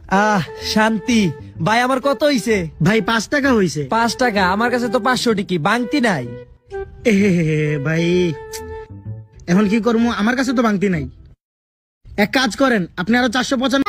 আহ শান্তি। ভাই আমার কত হইছে? ভাই 5 টাকা হইছে। 5 টাকা? আমার কাছে তো 500 টিকি বাংতি নাই। ভাই এখন কি করবো, আমার কাছে তো বাংতি নাই। এক কাজ করেন, আপনি আরো 495।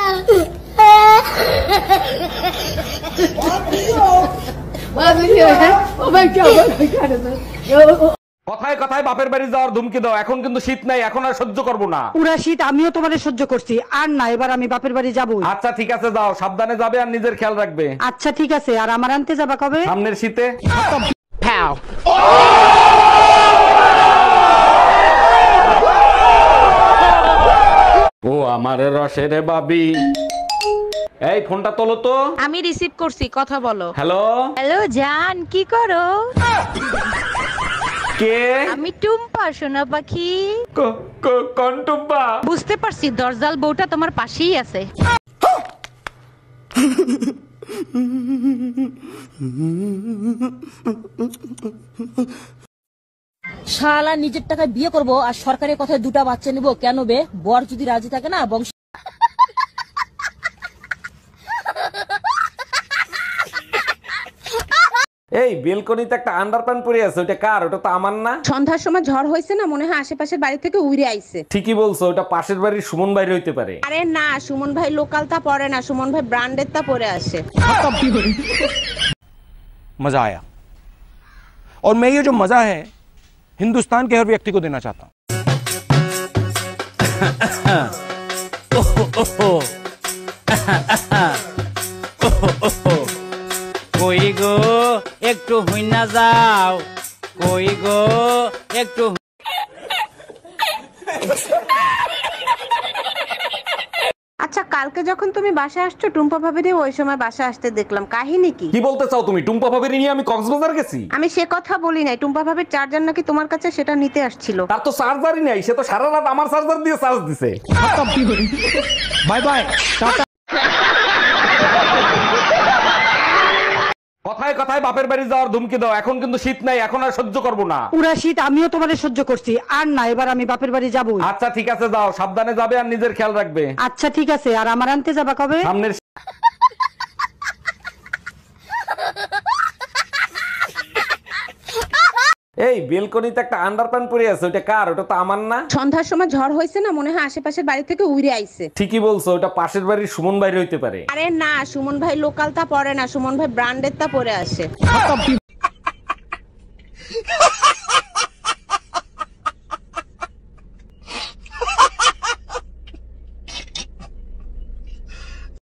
কথায় কথায় বাপের বাড়ি যাওয়ার ধুমকি দাও, এখন কিন্তু শীত নাই, এখন আর সহ্য করবো না। পুরা শীত আমিও তোমাদের সহ্য করছি, আর না এবার আমি বাপের বাড়ি যাবই। আচ্ছা ঠিক আছে যাও, সাবধানে যাবে আর নিজের খেয়াল রাখবে। আচ্ছা ঠিক আছে, আর আমার আনতে যাবা কবে? সামনের শীতে। ও আমার রসের বাবি, এই ফোনটা তোলো তো। আমি রিসিভ করছি, কথা বলো। হ্যালো হ্যালো জান, কি করো? কে? আমি টুম্পা, সোনা পাখি। কোন টুম্পা? বুঝতে পারছি, দরজাল বউটা তোমার পাশেই আছে। শালা নিজের টাকায় বিয়ে করব আর সরকারের কথায় 2টা বাচ্চা নিব কেন বে? বর যদি রাজি থাকে না বংশ। এই বেলকনিতে একটা আন্ডারপ্যান্ট পরে আছে, ওটা কার? ওটা তো আমার না। সন্ধ্যার সময় ঝড় হয়েছে না, মনে হয় আশেপাশের বাড়ি থেকে উড়ে আইছে। ঠিকই বলছো, ওটা পাশের বাড়ির সুমন বাইরে হইতে পারে। আরে না, সুমন ভাই লোকাল তা পরে না, সুমন ভাই ব্র্যান্ডেড তা পরে আসে। मजा आया और मैं ये जो मजा है हिंदुस्तान के हर व्यक्ति को देना चाहता हूं। কই গো একটু হইনা যাও, কই গো একটু। আচ্ছা কালকে যখন তুমি বাসায় আসছো, টুম্পা ভাবিরে ওই সময় বাসায় আসতে দেখলাম, কাহিনী কি? কি বলতে চাও তুমি? টুম্পা ভাবির নিয়ে আমি কক্সবাজার গেছি? আমি সে কথা বলি নাই, টুম্পা ভাবির চার্জার নাকি তোমার কাছে, সেটা নিতে আসছিল। তার তো চার্জারই নাই, সে তো সারা রাত আমার চার্জার দিয়ে চার্জ দিছে। Bye bye tata. কথায় কথায় বাপের বাড়ি যাওয়ার ধুমকি দাও, এখন কিন্তু শীত নাই, এখন আর সহ্য করবো না। পুরা শীত আমিও তোমাদের সহ্য করছি, আর না এবার আমি বাপের বাড়ি যাবই। আচ্ছা ঠিক আছে যাও, সাবধানে যাবে আর নিজের খেয়াল রাখবে। আচ্ছা ঠিক আছে, আর আমার আনতে যাবা কবে? সামনের এই বেলকনিতে একটা আন্ডারপ্যান্ট পরে আছে, ওটা কার? ওটা তো আমার না। সন্ধ্যার সময় ঝড় হয়েছে না, মনে হয় আশেপাশের বাড়ি থেকে উড়ে আইছে। ঠিকই বলছো, ওটা পাশের বাড়ির সুমন বাইরে হইতে পারে। আরে না, সুমন ভাই লোকাল তা পরে না, সুমন ভাই ব্র্যান্ডেড তা পরে আসে।